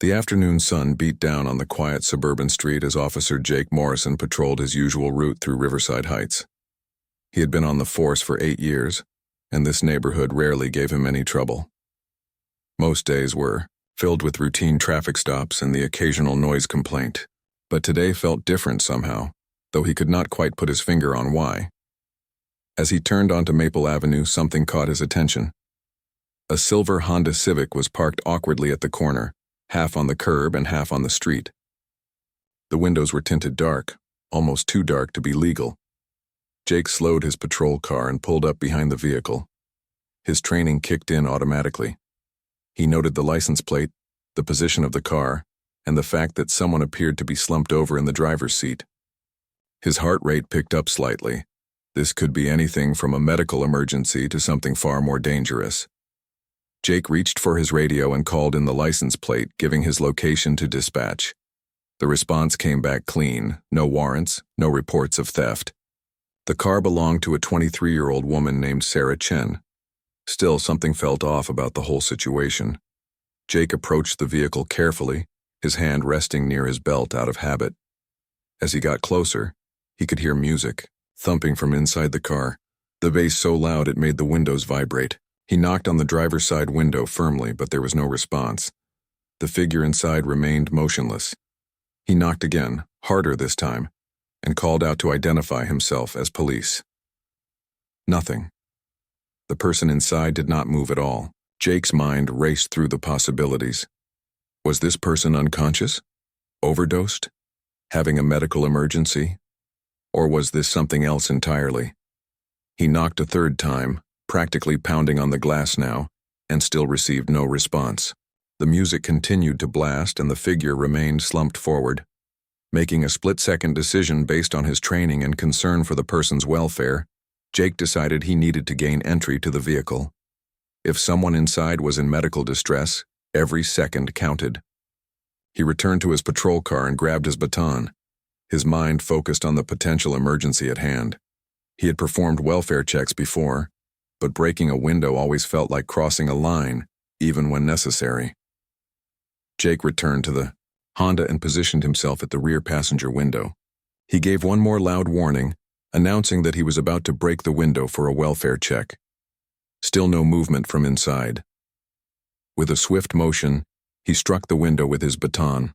The afternoon sun beat down on the quiet suburban street as Officer Jake Morrison patrolled his usual route through Riverside Heights. He had been on the force for 8 years, and this neighborhood rarely gave him any trouble. Most days were filled with routine traffic stops and the occasional noise complaint, but today felt different somehow, though he could not quite put his finger on why. As he turned onto Maple Avenue, something caught his attention. A silver Honda Civic was parked awkwardly at the corner, half on the curb and half on the street. The windows were tinted dark, almost too dark to be legal. Jake slowed his patrol car and pulled up behind the vehicle. His training kicked in automatically. He noted the license plate, the position of the car, and the fact that someone appeared to be slumped over in the driver's seat. His heart rate picked up slightly. This could be anything from a medical emergency to something far more dangerous. Jake reached for his radio and called in the license plate, giving his location to dispatch. The response came back clean, no warrants, no reports of theft. The car belonged to a 23-year-old woman named Sarah Chen. Still, something felt off about the whole situation. Jake approached the vehicle carefully, his hand resting near his belt out of habit. As he got closer, he could hear music, thumping from inside the car, the bass so loud it made the windows vibrate. He knocked on the driver's side window firmly, but there was no response. The figure inside remained motionless. He knocked again, harder this time, and called out to identify himself as police. Nothing. The person inside did not move at all. Jake's mind raced through the possibilities. Was this person unconscious? Overdosed? Having a medical emergency? Or was this something else entirely? He knocked a third time, practically pounding on the glass now, and still received no response. The music continued to blast and the figure remained slumped forward. Making a split-second decision based on his training and concern for the person's welfare, Jake decided he needed to gain entry to the vehicle. If someone inside was in medical distress, every second counted. He returned to his patrol car and grabbed his baton. His mind focused on the potential emergency at hand. He had performed welfare checks before, but breaking a window always felt like crossing a line, even when necessary. Jake returned to the Honda and positioned himself at the rear passenger window. He gave one more loud warning, announcing that he was about to break the window for a welfare check. Still no movement from inside. With a swift motion, he struck the window with his baton.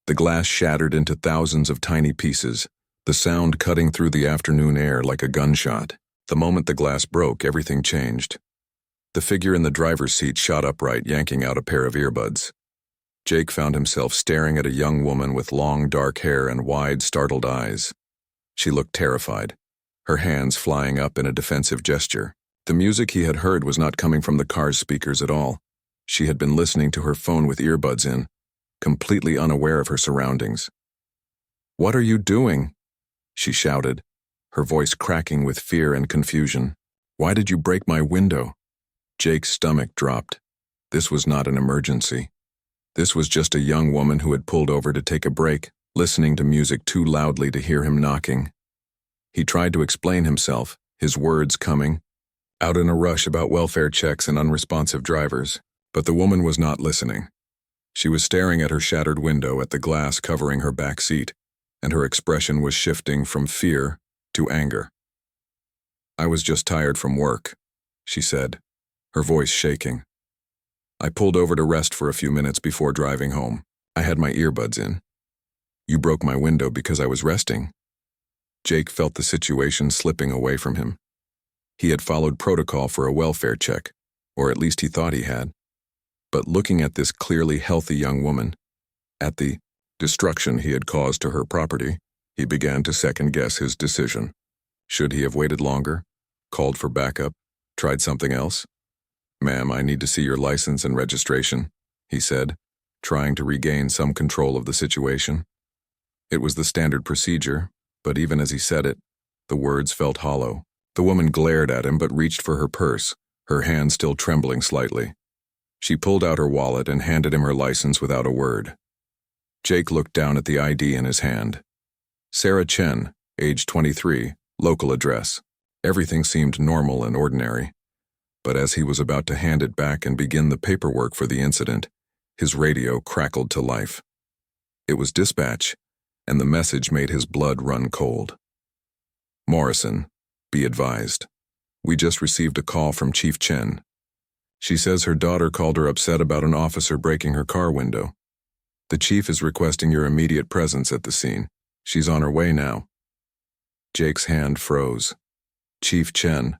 The glass shattered into thousands of tiny pieces, the sound cutting through the afternoon air like a gunshot. The moment the glass broke, everything changed. The figure in the driver's seat shot upright, yanking out a pair of earbuds. Jake found himself staring at a young woman with long, dark hair and wide, startled eyes. She looked terrified, her hands flying up in a defensive gesture. The music he had heard was not coming from the car's speakers at all. She had been listening to her phone with earbuds in, completely unaware of her surroundings. "What are you doing?" she shouted, her voice cracking with fear and confusion. "Why did you break my window?" Jake's stomach dropped. This was not an emergency. This was just a young woman who had pulled over to take a break, listening to music too loudly to hear him knocking. He tried to explain himself, his words coming out in a rush about welfare checks and unresponsive drivers, but the woman was not listening. She was staring at her shattered window, at the glass covering her back seat, and her expression was shifting from fear to anger. "I was just tired from work," she said, her voice shaking. "I pulled over to rest for a few minutes before driving home. I had my earbuds in. You broke my window because I was resting." Jake felt the situation slipping away from him. He had followed protocol for a welfare check, or at least he thought he had. But looking at this clearly healthy young woman, at the destruction he had caused to her property, he began to second-guess his decision. Should he have waited longer, called for backup, tried something else? "Ma'am, I need to see your license and registration," he said, trying to regain some control of the situation. It was the standard procedure, but even as he said it, the words felt hollow. The woman glared at him but reached for her purse, her hand still trembling slightly. She pulled out her wallet and handed him her license without a word. Jake looked down at the ID in his hand. Sarah Chen, age 23, local address. Everything seemed normal and ordinary. But as he was about to hand it back and begin the paperwork for the incident, His radio crackled to life. It was dispatch, and the message made his blood run cold. Morrison, be advised. We just received a call from Chief Chen. She says her daughter called her upset about an officer breaking her car window. The chief is requesting your immediate presence at the scene. She's on her way now. Jake's hand froze. Chief Chen.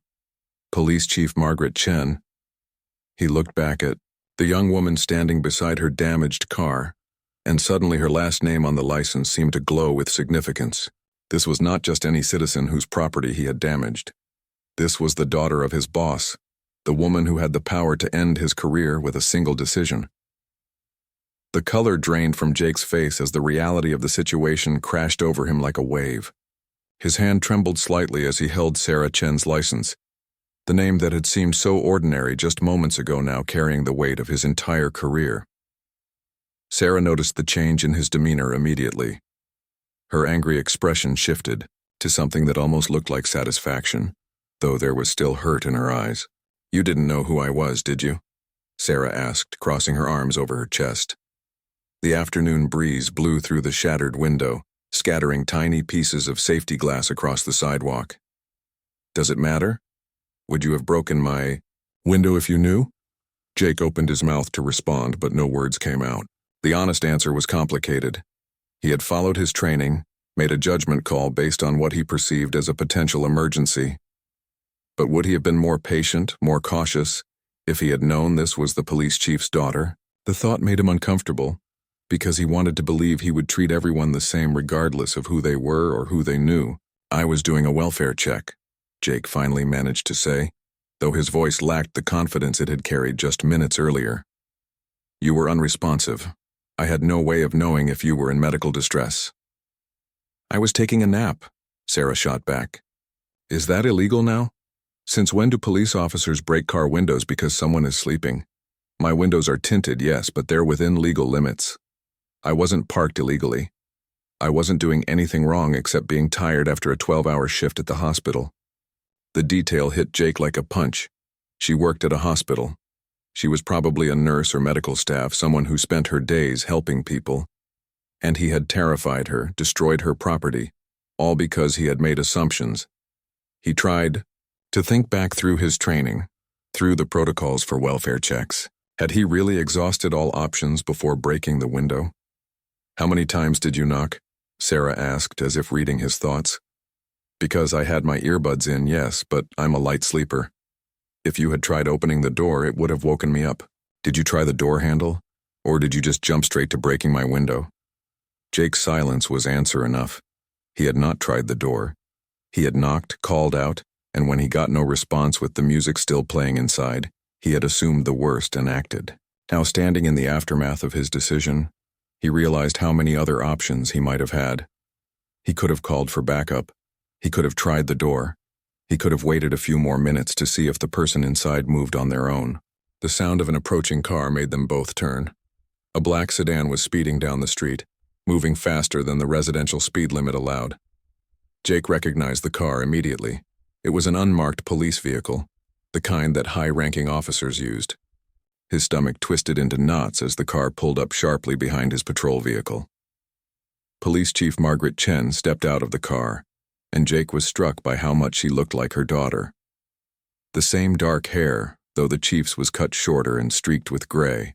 Police Chief Margaret Chen. He looked back at the young woman standing beside her damaged car, and suddenly her last name on the license seemed to glow with significance. This was not just any citizen whose property he had damaged. This was the daughter of his boss, the woman who had the power to end his career with a single decision. The color drained from Jake's face as the reality of the situation crashed over him like a wave. His hand trembled slightly as he held Sarah Chen's license, the name that had seemed so ordinary just moments ago now carrying the weight of his entire career. Sarah noticed the change in his demeanor immediately. Her angry expression shifted to something that almost looked like satisfaction, though there was still hurt in her eyes. You didn't know who I was, did you? Sarah asked, crossing her arms over her chest. The afternoon breeze blew through the shattered window, scattering tiny pieces of safety glass across the sidewalk. Does it matter? Would you have broken my window if you knew? Jake opened his mouth to respond, but no words came out. The honest answer was complicated. He had followed his training, made a judgment call based on what he perceived as a potential emergency. But would he have been more patient, more cautious, if he had known this was the police chief's daughter? The thought made him uncomfortable, because he wanted to believe he would treat everyone the same regardless of who they were or who they knew. I was doing a welfare check, Jake finally managed to say, though his voice lacked the confidence it had carried just minutes earlier. You were unresponsive. I had no way of knowing if you were in medical distress. I was taking a nap, Sarah shot back. Is that illegal now? Since when do police officers break car windows because someone is sleeping? My windows are tinted, yes, but they're within legal limits. I wasn't parked illegally. I wasn't doing anything wrong except being tired after a 12-hour shift at the hospital. The detail hit Jake like a punch. She worked at a hospital. She was probably a nurse or medical staff, someone who spent her days helping people. And he had terrified her, destroyed her property, all because he had made assumptions. He tried to think back through his training, through the protocols for welfare checks. Had he really exhausted all options before breaking the window? How many times did you knock? Sarah asked, as if reading his thoughts. Because I had my earbuds in, yes, but I'm a light sleeper. If you had tried opening the door, it would have woken me up. Did you try the door handle? Or did you just jump straight to breaking my window? Jake's silence was answer enough. He had not tried the door. He had knocked, called out, and when he got no response with the music still playing inside, he had assumed the worst and acted. Now, standing in the aftermath of his decision, he realized how many other options he might have had. He could have called for backup. He could have tried the door. He could have waited a few more minutes to see if the person inside moved on their own. The sound of an approaching car made them both turn. A black sedan was speeding down the street, moving faster than the residential speed limit allowed. Jake recognized the car immediately. It was an unmarked police vehicle, the kind that high-ranking officers used. His stomach twisted into knots as the car pulled up sharply behind his patrol vehicle. Police Chief Margaret Chen stepped out of the car, and Jake was struck by how much she looked like her daughter. The same dark hair, though the chief's was cut shorter and streaked with gray.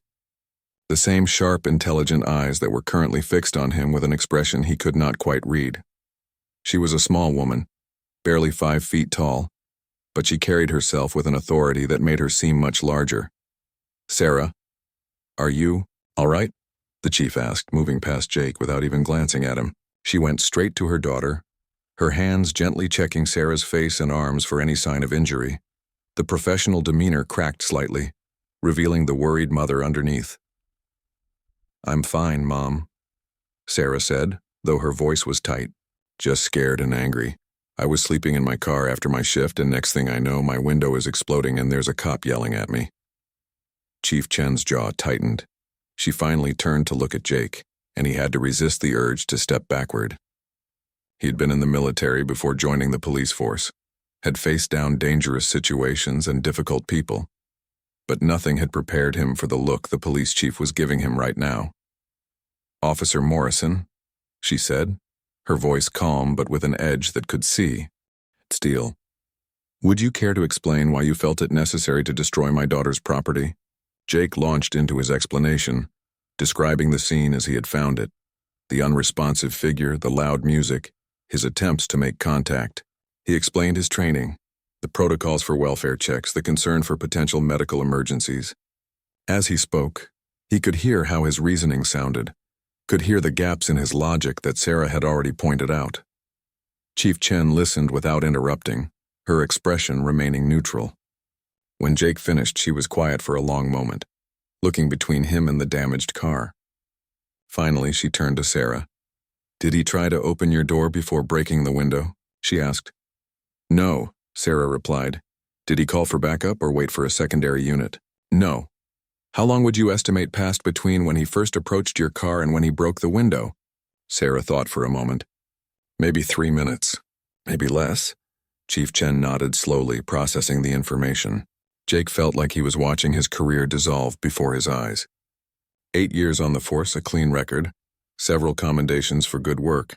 The same sharp, intelligent eyes that were currently fixed on him with an expression he could not quite read. She was a small woman, barely 5 feet tall, but she carried herself with an authority that made her seem much larger. Sarah, are you all right? The chief asked, moving past Jake without even glancing at him. She went straight to her daughter, her hands gently checking Sarah's face and arms for any sign of injury. The professional demeanor cracked slightly, revealing the worried mother underneath. I'm fine, Mom, Sarah said, though her voice was tight, just scared and angry. I was sleeping in my car after my shift, and next thing I know, my window is exploding and there's a cop yelling at me. Chief Chen's jaw tightened. She finally turned to look at Jake, and he had to resist the urge to step backward. He'd been in the military before joining the police force, had faced down dangerous situations and difficult people. but nothing had prepared him for the look the police chief was giving him right now. "Officer Morrison," she said, her voice calm but with an edge that could see. "Steele, would you care to explain why you felt it necessary to destroy my daughter's property?" Jake launched into his explanation, describing the scene as he had found it. The unresponsive figure, the loud music, his attempts to make contact. He explained his training, the protocols for welfare checks, the concern for potential medical emergencies. As he spoke, he could hear how his reasoning sounded, could hear the gaps in his logic that Sarah had already pointed out. Chief Chen listened without interrupting, her expression remaining neutral. When Jake finished, she was quiet for a long moment, looking between him and the damaged car. Finally, she turned to Sarah. "Did he try to open your door before breaking the window?" she asked. "No," Sarah replied. "Did he call for backup or wait for a secondary unit?" "No." "How long would you estimate passed between when he first approached your car and when he broke the window?" Sarah thought for a moment. "Maybe 3 minutes. Maybe less." Chief Chen nodded slowly, processing the information. Jake felt like he was watching his career dissolve before his eyes. 8 years on the force, a clean record, several commendations for good work.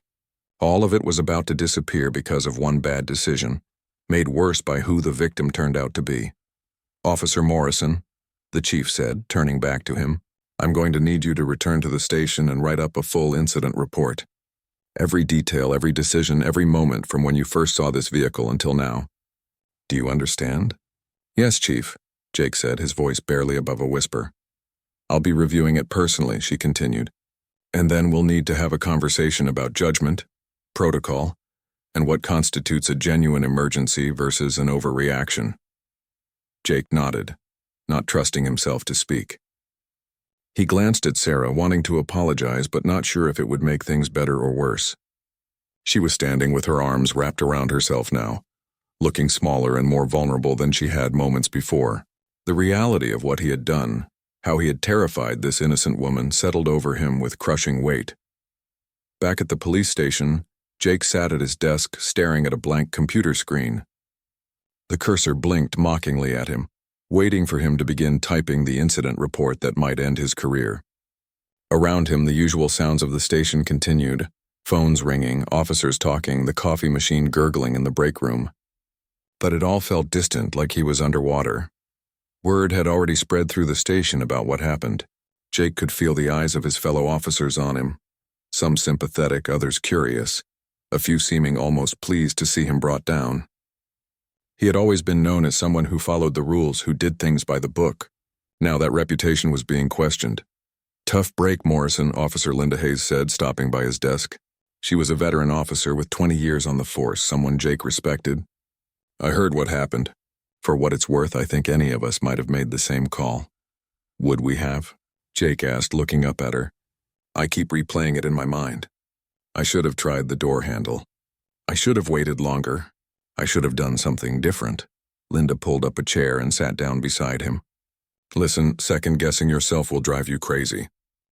All of it was about to disappear because of one bad decision, made worse by who the victim turned out to be. "Officer Morrison," the chief said, turning back to him, "I'm going to need you to return to the station and write up a full incident report. Every detail, every decision, every moment from when you first saw this vehicle until now. Do you understand?" "Yes, Chief," Jake said, his voice barely above a whisper. "I'll be reviewing it personally," she continued. "And then we'll need to have a conversation about judgment, protocol, and what constitutes a genuine emergency versus an overreaction." Jake nodded, not trusting himself to speak. He glanced at Sarah, wanting to apologize but not sure if it would make things better or worse. She was standing with her arms wrapped around herself now, looking smaller and more vulnerable than she had moments before. The reality of what he had done, how he had terrified this innocent woman, settled over him with crushing weight. Back at the police station, Jake sat at his desk staring at a blank computer screen. The cursor blinked mockingly at him, waiting for him to begin typing the incident report that might end his career. Around him, the usual sounds of the station continued, phones ringing, officers talking, the coffee machine gurgling in the break room. But it all felt distant, like he was underwater. Word had already spread through the station about what happened. Jake could feel the eyes of his fellow officers on him, some sympathetic, others curious, a few seeming almost pleased to see him brought down. He had always been known as someone who followed the rules, who did things by the book. Now that reputation was being questioned. "Tough break, Morrison," Officer Linda Hayes said, stopping by his desk. She was a veteran officer with 20 years on the force, someone Jake respected. "I heard what happened. For what it's worth, I think any of us might have made the same call." "Would we have?" Jake asked, looking up at her. "I keep replaying it in my mind. I should have tried the door handle. I should have waited longer. I should have done something different." Linda pulled up a chair and sat down beside him. "Listen, second-guessing yourself will drive you crazy.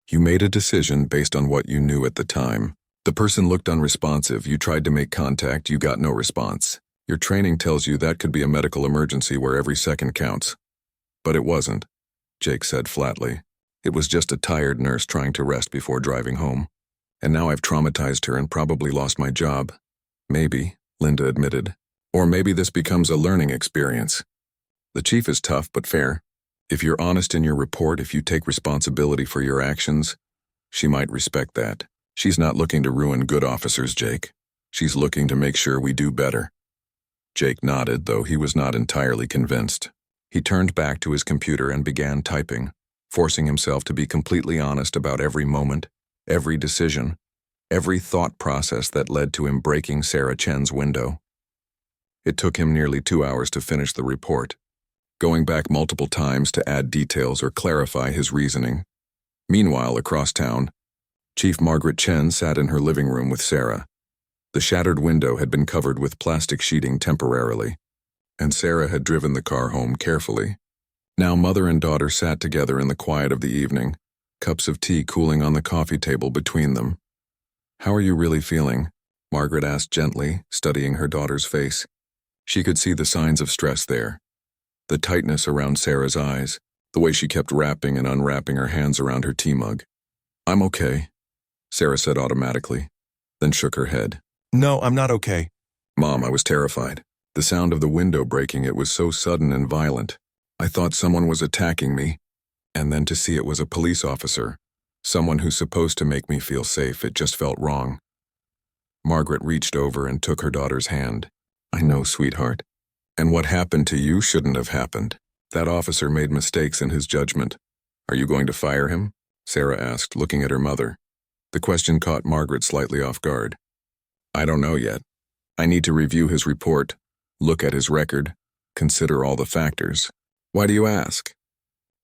You made a decision based on what you knew at the time. The person looked unresponsive. You tried to make contact. You got no response. Your training tells you that could be a medical emergency where every second counts. But it wasn't," Jake said flatly. "It was just a tired nurse trying to rest before driving home. And now I've traumatized her and probably lost my job." "Maybe," Linda admitted. "Or maybe this becomes a learning experience. The chief is tough but fair. If you're honest in your report, if you take responsibility for your actions, she might respect that. She's not looking to ruin good officers, Jake. She's looking to make sure we do better." Jake nodded, though he was not entirely convinced. He turned back to his computer and began typing, forcing himself to be completely honest about every moment, every decision, every thought process that led to him breaking Sarah Chen's window. It took him nearly 2 hours to finish the report, going back multiple times to add details or clarify his reasoning. Meanwhile, across town, Chief Margaret Chen sat in her living room with Sarah. The shattered window had been covered with plastic sheeting temporarily, and Sarah had driven the car home carefully. Now mother and daughter sat together in the quiet of the evening, cups of tea cooling on the coffee table between them. "How are you really feeling?" Margaret asked gently, studying her daughter's face. She could see the signs of stress there. The tightness around Sarah's eyes, the way she kept wrapping and unwrapping her hands around her tea mug. "I'm okay," Sarah said automatically, then shook her head. "No, I'm not okay." "Mom," I was terrified. The sound of the window breaking, it was so sudden and violent. I thought someone was attacking me, and then to see it was a police officer, someone who's supposed to make me feel safe, it just felt wrong. Margaret reached over and took her daughter's hand. "I know, sweetheart. And what happened to you shouldn't have happened. That officer made mistakes in his judgment. Are you going to fire him?" Sarah asked, looking at her mother. The question caught Margaret slightly off guard. "I don't know yet. I need to review his report, look at his record, consider all the factors." "Why do you ask?"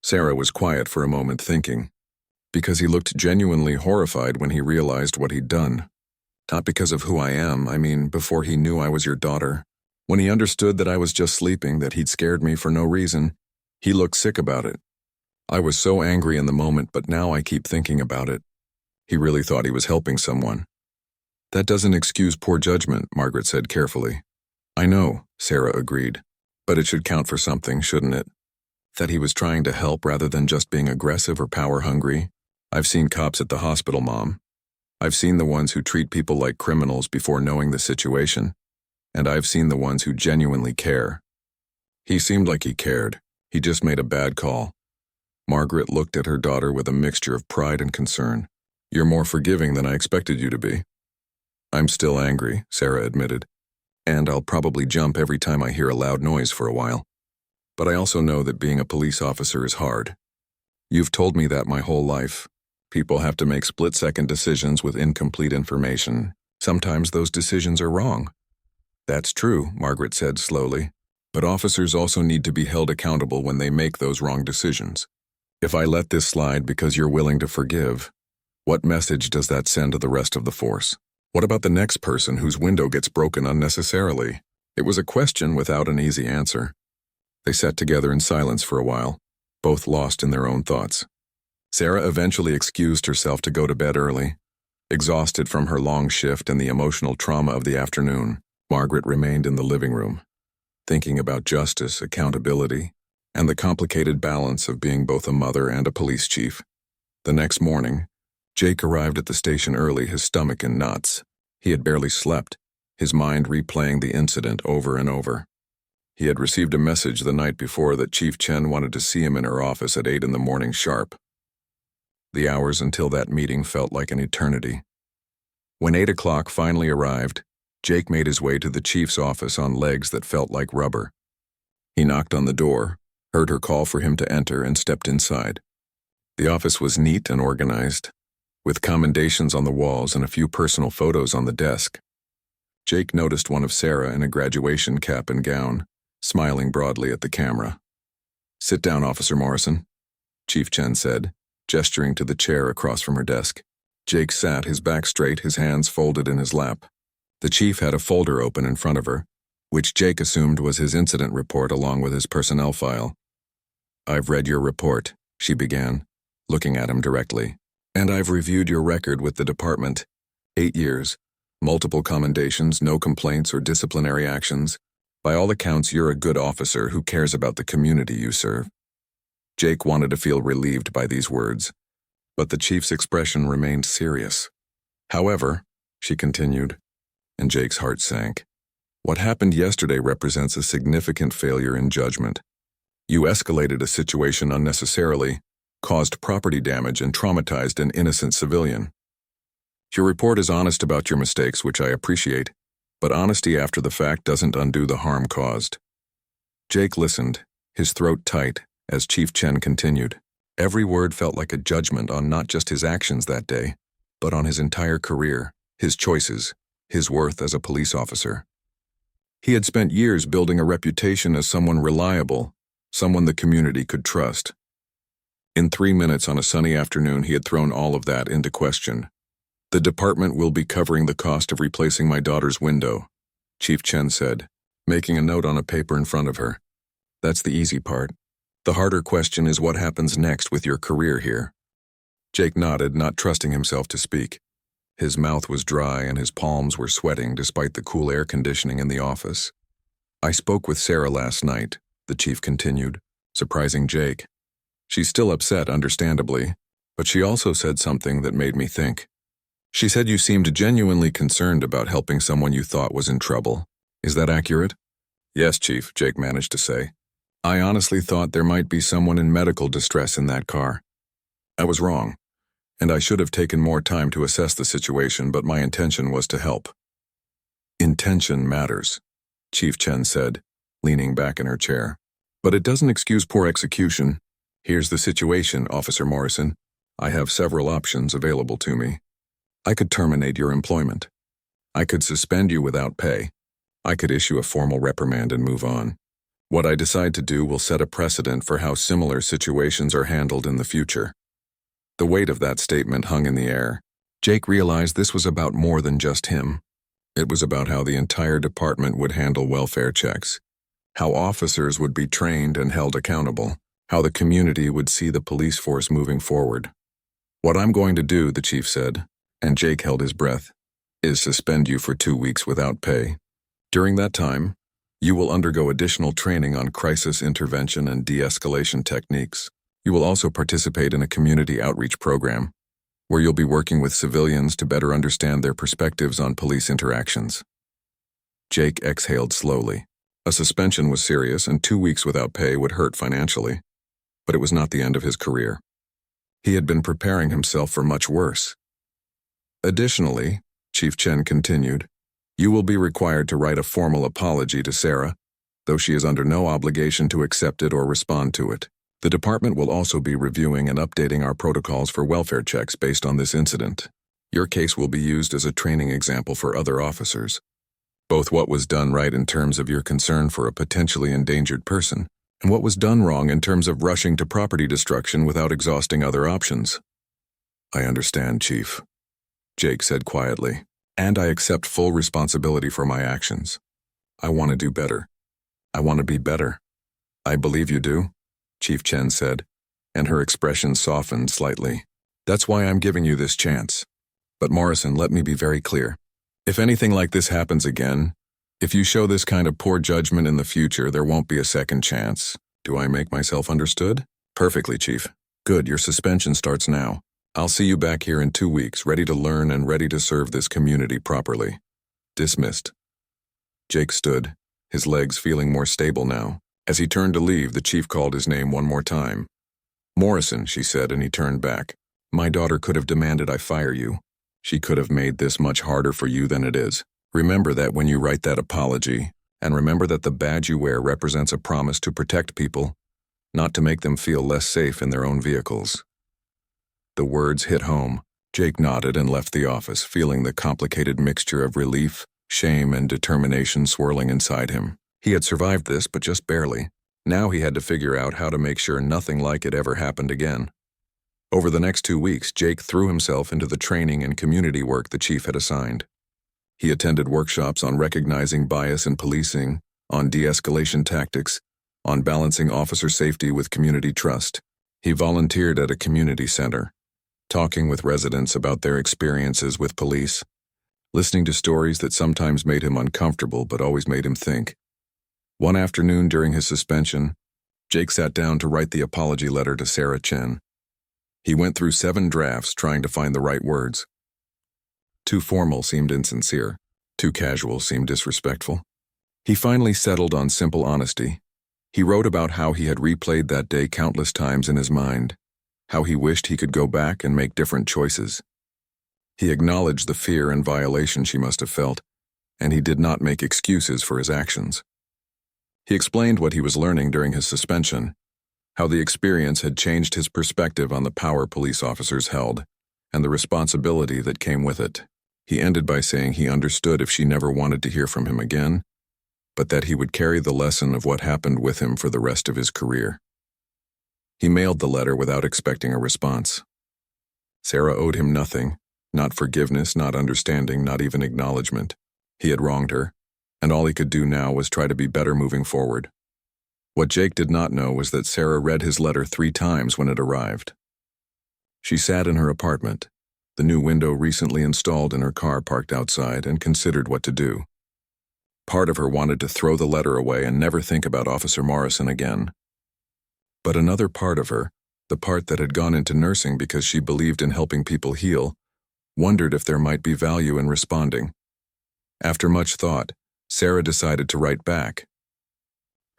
Sarah was quiet for a moment, thinking. "Because he looked genuinely horrified when he realized what he'd done. Not because of who I am, I mean before he knew I was your daughter. When he understood that I was just sleeping, that he'd scared me for no reason, he looked sick about it. I was so angry in the moment, but now I keep thinking about it. He really thought he was helping someone." "That doesn't excuse poor judgment," Margaret said carefully. "I know," Sarah agreed. "But it should count for something, shouldn't it? That he was trying to help rather than just being aggressive or power-hungry. I've seen cops at the hospital, Mom. I've seen the ones who treat people like criminals before knowing the situation. And I've seen the ones who genuinely care. He seemed like he cared. He just made a bad call." Margaret looked at her daughter with a mixture of pride and concern. "You're more forgiving than I expected you to be." "I'm still angry," Sarah admitted. "And I'll probably jump every time I hear a loud noise for a while. But I also know that being a police officer is hard. You've told me that my whole life. People have to make split-second decisions with incomplete information. Sometimes those decisions are wrong." "That's true," Margaret said slowly. "But officers also need to be held accountable when they make those wrong decisions. If I let this slide because you're willing to forgive, what message does that send to the rest of the force? What about the next person whose window gets broken unnecessarily?" It was a question without an easy answer. They sat together in silence for a while, both lost in their own thoughts. Sarah eventually excused herself to go to bed early, exhausted from her long shift and the emotional trauma of the afternoon. Margaret remained in the living room, thinking about justice, accountability, and the complicated balance of being both a mother and a police chief. The next morning, Jake arrived at the station early, his stomach in knots. He had barely slept, his mind replaying the incident over and over. He had received a message the night before that Chief Chen wanted to see him in her office at 8 in the morning sharp. The hours until that meeting felt like an eternity. When 8 o'clock finally arrived, Jake made his way to the chief's office on legs that felt like rubber. He knocked on the door, heard her call for him to enter, and stepped inside. The office was neat and organized, with commendations on the walls and a few personal photos on the desk. Jake noticed one of Sarah in a graduation cap and gown, smiling broadly at the camera. "Sit down, Officer Morrison," Chief Chen said, gesturing to the chair across from her desk. Jake sat, his back straight, his hands folded in his lap. The chief had a folder open in front of her, which Jake assumed was his incident report along with his personnel file. "I've read your report," she began, looking at him directly. "And I've reviewed your record with the department. 8 years, multiple commendations, no complaints or disciplinary actions. By all accounts, you're a good officer who cares about the community you serve." Jake wanted to feel relieved by these words, but the chief's expression remained serious. "However," she continued, and Jake's heart sank, "what happened yesterday represents a significant failure in judgment. You escalated a situation unnecessarily, caused property damage, and traumatized an innocent civilian. Your report is honest about your mistakes, which I appreciate, but honesty after the fact doesn't undo the harm caused." Jake listened, his throat tight, as Chief Chen continued. Every word felt like a judgment on not just his actions that day, but on his entire career, his choices, his worth as a police officer. He had spent years building a reputation as someone reliable, someone the community could trust. In 3 minutes on a sunny afternoon, he had thrown all of that into question. "The department will be covering the cost of replacing my daughter's window," Chief Chen said, making a note on a paper in front of her. "That's the easy part. The harder question is what happens next with your career here." Jake nodded, not trusting himself to speak. His mouth was dry and his palms were sweating despite the cool air conditioning in the office. "I spoke with Sarah last night," the chief continued, surprising Jake. She's still upset, understandably, but she also said something that made me think. She said you seemed genuinely concerned about helping someone you thought was in trouble. Is that accurate? Yes, Chief, Jake managed to say. I honestly thought there might be someone in medical distress in that car. I was wrong, and I should have taken more time to assess the situation, but my intention was to help. Intention matters, Chief Chen said, leaning back in her chair. But it doesn't excuse poor execution. Here's the situation, Officer Morrison. I have several options available to me. I could terminate your employment. I could suspend you without pay. I could issue a formal reprimand and move on. What I decide to do will set a precedent for how similar situations are handled in the future. The weight of that statement hung in the air. Jake realized this was about more than just him. It was about how the entire department would handle welfare checks, how officers would be trained and held accountable, how the community would see the police force moving forward. What I'm going to do, the chief said, and Jake held his breath, is suspend you for 2 weeks without pay. During that time, you will undergo additional training on crisis intervention and de-escalation techniques. You will also participate in a community outreach program, where you'll be working with civilians to better understand their perspectives on police interactions. Jake exhaled slowly. A suspension was serious, and 2 weeks without pay would hurt financially, but it was not the end of his career. He had been preparing himself for much worse. Additionally, Chief Chen continued, you will be required to write a formal apology to Sarah, though she is under no obligation to accept it or respond to it. The department will also be reviewing and updating our protocols for welfare checks based on this incident. Your case will be used as a training example for other officers. Both what was done right in terms of your concern for a potentially endangered person, and what was done wrong in terms of rushing to property destruction without exhausting other options. I understand, Chief, Jake said quietly, and I accept full responsibility for my actions. I want to do better. I want to be better. I believe you do, Chief Chen said, and her expression softened slightly. That's why I'm giving you this chance. But Morrison, let me be very clear. If anything like this happens again, if you show this kind of poor judgment in the future, there won't be a second chance. Do I make myself understood? Perfectly, Chief. Good, your suspension starts now. I'll see you back here in 2 weeks, ready to learn and ready to serve this community properly. Dismissed. Jake stood, his legs feeling more stable now. As he turned to leave, the chief called his name one more time. Morrison, she said, and he turned back. My daughter could have demanded I fire you. She could have made this much harder for you than it is. Remember that when you write that apology, and remember that the badge you wear represents a promise to protect people, not to make them feel less safe in their own vehicles. The words hit home. Jake nodded and left the office, feeling the complicated mixture of relief, shame, and determination swirling inside him. He had survived this, but just barely. Now he had to figure out how to make sure nothing like it ever happened again. Over the next 2 weeks, Jake threw himself into the training and community work the chief had assigned. He attended workshops on recognizing bias in policing, on de-escalation tactics, on balancing officer safety with community trust. He volunteered at a community center, talking with residents about their experiences with police, listening to stories that sometimes made him uncomfortable but always made him think. One afternoon during his suspension, Jake sat down to write the apology letter to Sarah Chen. He went through 7 drafts trying to find the right words. Too formal seemed insincere. Too casual seemed disrespectful. He finally settled on simple honesty. He wrote about how he had replayed that day countless times in his mind, how he wished he could go back and make different choices. He acknowledged the fear and violation she must have felt, and he did not make excuses for his actions. He explained what he was learning during his suspension, how the experience had changed his perspective on the power police officers held, and the responsibility that came with it. He ended by saying he understood if she never wanted to hear from him again, but that he would carry the lesson of what happened with him for the rest of his career. He mailed the letter without expecting a response. Sarah owed him nothing, not forgiveness, not understanding, not even acknowledgement. He had wronged her, and all he could do now was try to be better moving forward. What Jake did not know was that Sarah read his letter 3 times when it arrived. She sat in her apartment, the new window recently installed in her car parked outside, and considered what to do. Part of her wanted to throw the letter away and never think about Officer Morrison again. But another part of her, the part that had gone into nursing because she believed in helping people heal, wondered if there might be value in responding. After much thought, Sarah decided to write back.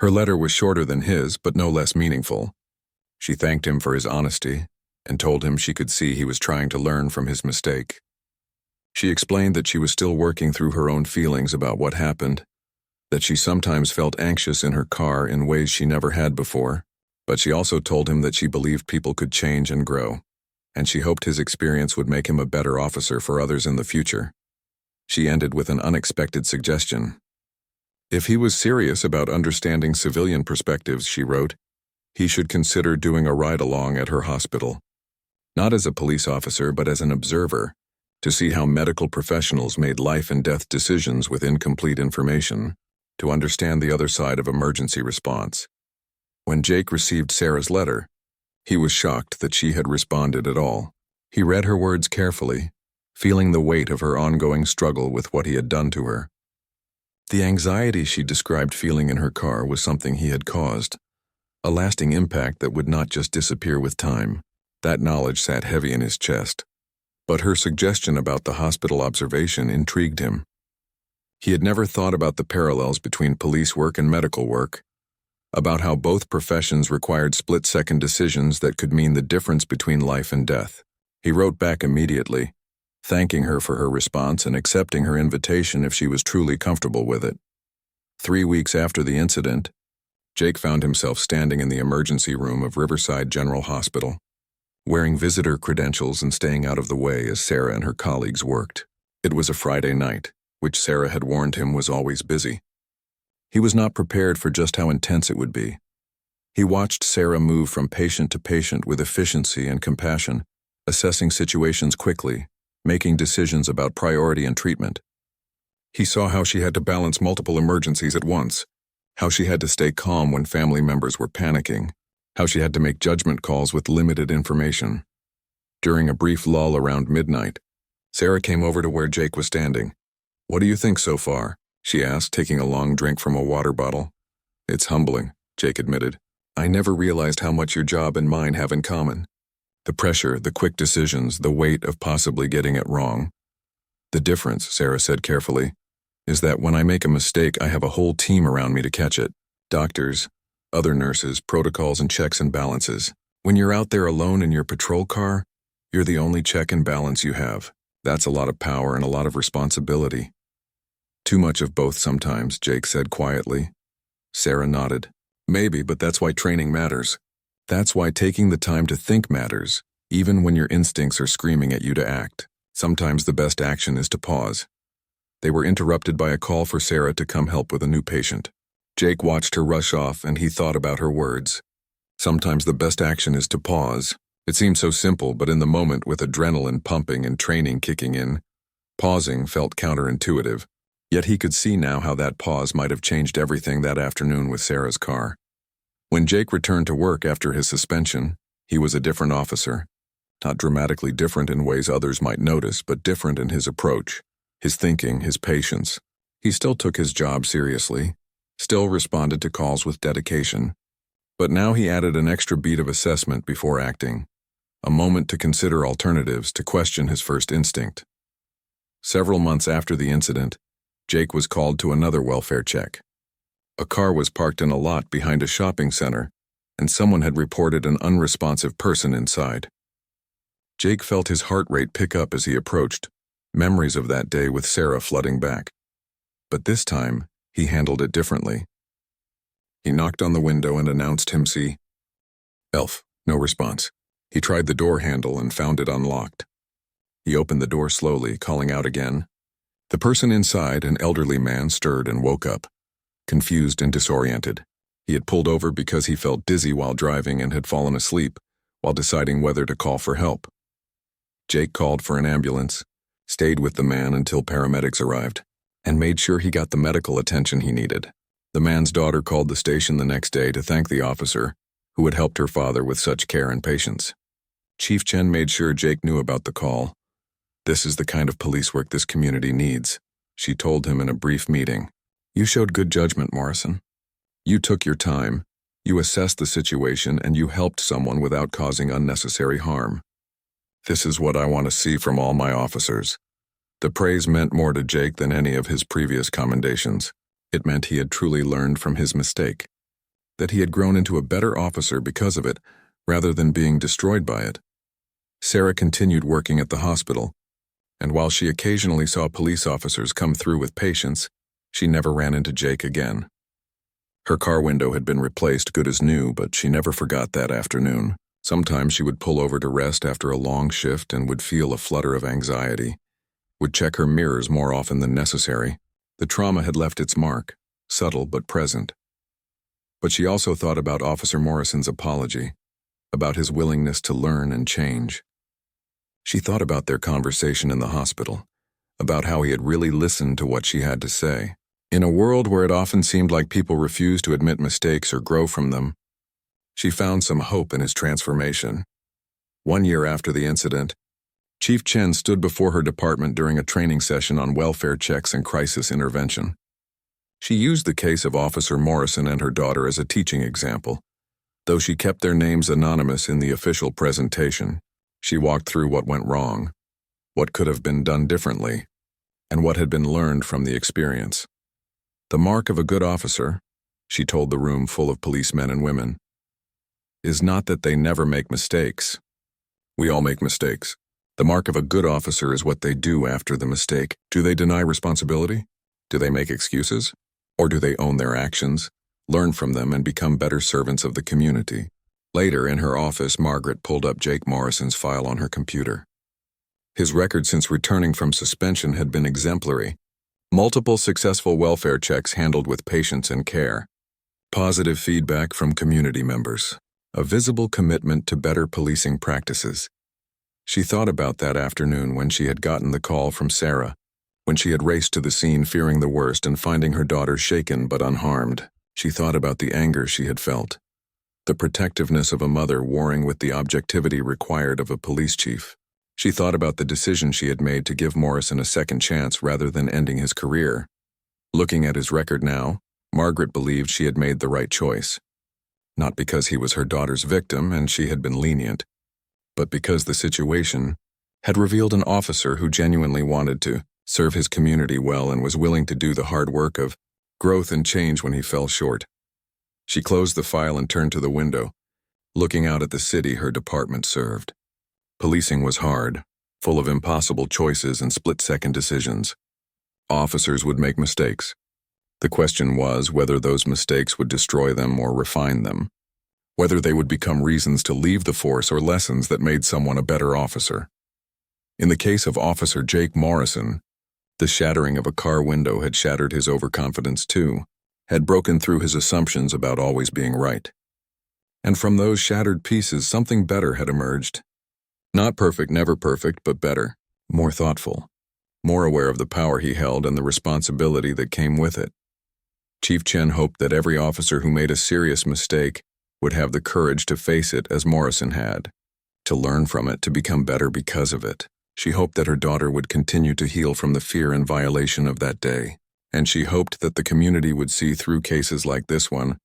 Her letter was shorter than his, but no less meaningful. She thanked him for his honesty and told him she could see he was trying to learn from his mistake. She explained that she was still working through her own feelings about what happened, that she sometimes felt anxious in her car in ways she never had before, but she also told him that she believed people could change and grow, and she hoped his experience would make him a better officer for others in the future. She ended with an unexpected suggestion. If he was serious about understanding civilian perspectives, she wrote, he should consider doing a ride-along at her hospital. Not as a police officer, but as an observer, to see how medical professionals made life and death decisions with incomplete information, to understand the other side of emergency response. When Jake received Sarah's letter, he was shocked that she had responded at all. He read her words carefully, feeling the weight of her ongoing struggle with what he had done to her. The anxiety she described feeling in her car was something he had caused, a lasting impact that would not just disappear with time. That knowledge sat heavy in his chest. But her suggestion about the hospital observation intrigued him. He had never thought about the parallels between police work and medical work, about how both professions required split-second decisions that could mean the difference between life and death. He wrote back immediately, thanking her for her response and accepting her invitation if she was truly comfortable with it. 3 weeks after the incident, Jake found himself standing in the emergency room of Riverside General Hospital, wearing visitor credentials and staying out of the way as Sarah and her colleagues worked. It was a Friday night, which Sarah had warned him was always busy. He was not prepared for just how intense it would be. He watched Sarah move from patient to patient with efficiency and compassion, assessing situations quickly, making decisions about priority and treatment. He saw how she had to balance multiple emergencies at once, how she had to stay calm when family members were panicking, how she had to make judgment calls with limited information. During a brief lull around midnight, Sarah came over to where Jake was standing. "What do you think so far?" she asked, taking a long drink from a water bottle. "It's humbling," Jake admitted. "I never realized how much your job and mine have in common. The pressure, the quick decisions, the weight of possibly getting it wrong. The difference," Sarah said carefully, "is that when I make a mistake, I have a whole team around me to catch it. Doctors, other nurses, protocols and checks and balances. When you're out there alone in your patrol car, you're the only check and balance you have. That's a lot of power and a lot of responsibility." "Too much of both sometimes," Jake said quietly. Sarah nodded. "Maybe, but that's why training matters. That's why taking the time to think matters, even when your instincts are screaming at you to act. Sometimes the best action is to pause." They were interrupted by a call for Sarah to come help with a new patient. Jake watched her rush off and he thought about her words. Sometimes the best action is to pause. It seemed so simple, but in the moment with adrenaline pumping and training kicking in, pausing felt counterintuitive. Yet he could see now how that pause might have changed everything that afternoon with Sarah's car. When Jake returned to work after his suspension, he was a different officer. Not dramatically different in ways others might notice, but different in his approach, his thinking, his patience. He still took his job seriously, still responded to calls with dedication, but now he added an extra beat of assessment before acting, a moment to consider alternatives, to question his first instinct. Several months after the incident, Jake was called to another welfare check. A car was parked in a lot behind a shopping center, and someone had reported an unresponsive person inside. Jake felt his heart rate pick up as he approached, memories of that day with Sarah flooding back. But this time, he handled it differently. He knocked on the window and announced himself. "Elf," no response. He tried the door handle and found it unlocked. He opened the door slowly, calling out again. The person inside, an elderly man, stirred and woke up, confused and disoriented. He had pulled over because he felt dizzy while driving and had fallen asleep while deciding whether to call for help. Jake called for an ambulance, stayed with the man until paramedics arrived, and made sure he got the medical attention he needed. The man's daughter called the station the next day to thank the officer, who had helped her father with such care and patience. Chief Chen made sure Jake knew about the call. "This is the kind of police work this community needs," she told him in a brief meeting. "You showed good judgment, Morrison. You took your time, You assessed the situation and you helped someone without causing unnecessary harm. This is what I want to see from all my officers. The praise meant more to Jake than any of his previous commendations. It meant he had truly learned from his mistake, that he had grown into a better officer because of it, rather than being destroyed by it. Sarah continued working at the hospital, and while she occasionally saw police officers come through with patients, she never ran into Jake again. Her car window had been replaced good as new, but she never forgot that afternoon. Sometimes she would pull over to rest after a long shift and would feel a flutter of anxiety, would check her mirrors more often than necessary. The trauma had left its mark, subtle but present. But she also thought about Officer Morrison's apology, about his willingness to learn and change. She thought about their conversation in the hospital, about how he had really listened to what she had to say. In a world where it often seemed like people refused to admit mistakes or grow from them, she found some hope in his transformation. 1 year after the incident, Chief Chen stood before her department during a training session on welfare checks and crisis intervention. She used the case of Officer Morrison and her daughter as a teaching example. Though she kept their names anonymous in the official presentation, she walked through what went wrong, what could have been done differently, and what had been learned from the experience. The mark of a good officer, she told the room full of policemen and women, is not that they never make mistakes. We all make mistakes. The mark of a good officer is what they do after the mistake. Do they deny responsibility? Do they make excuses? Or do they own their actions, learn from them, and become better servants of the community? Later, in her office, Margaret pulled up Jake Morrison's file on her computer. His record since returning from suspension had been exemplary. Multiple successful welfare checks handled with patience and care. Positive feedback from community members. A visible commitment to better policing practices. She thought about that afternoon when she had gotten the call from Sarah, when she had raced to the scene fearing the worst and finding her daughter shaken but unharmed. She thought about the anger she had felt, the protectiveness of a mother warring with the objectivity required of a police chief. She thought about the decision she had made to give Morrison a second chance rather than ending his career. Looking at his record now, Margaret believed she had made the right choice. Not because he was her daughter's victim and she had been lenient, but because the situation had revealed an officer who genuinely wanted to serve his community well and was willing to do the hard work of growth and change when he fell short. She closed the file and turned to the window, looking out at the city her department served. Policing was hard, full of impossible choices and split-second decisions. Officers would make mistakes. The question was whether those mistakes would destroy them or refine them, whether they would become reasons to leave the force or lessons that made someone a better officer. In the case of Officer Jake Morrison, the shattering of a car window had shattered his overconfidence too, had broken through his assumptions about always being right. And from those shattered pieces, something better had emerged. Not perfect, never perfect, but better, more thoughtful, more aware of the power he held and the responsibility that came with it. Chief Chen hoped that every officer who made a serious mistake would have the courage to face it as Morrison had, to learn from it, to become better because of it. She hoped that her daughter would continue to heal from the fear and violation of that day, and she hoped that the community would see through cases like this one,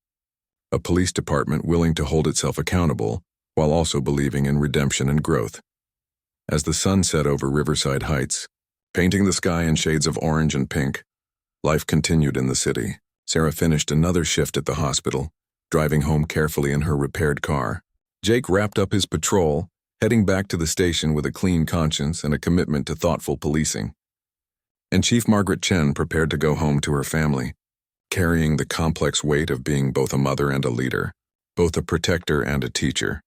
a police department willing to hold itself accountable while also believing in redemption and growth. As the sun set over Riverside Heights, painting the sky in shades of orange and pink, life continued in the city. Sarah finished another shift at the hospital, driving home carefully in her repaired car. Jake wrapped up his patrol, heading back to the station with a clean conscience and a commitment to thoughtful policing. And Chief Margaret Chen prepared to go home to her family, carrying the complex weight of being both a mother and a leader, both a protector and a teacher.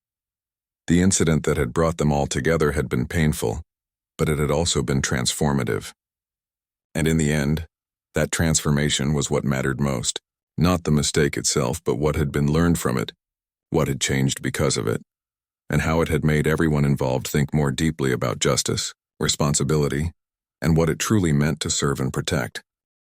The incident that had brought them all together had been painful, but it had also been transformative. And in the end, that transformation was what mattered most. Not the mistake itself, but what had been learned from it, what had changed because of it, and how it had made everyone involved think more deeply about justice, responsibility, and what it truly meant to serve and protect.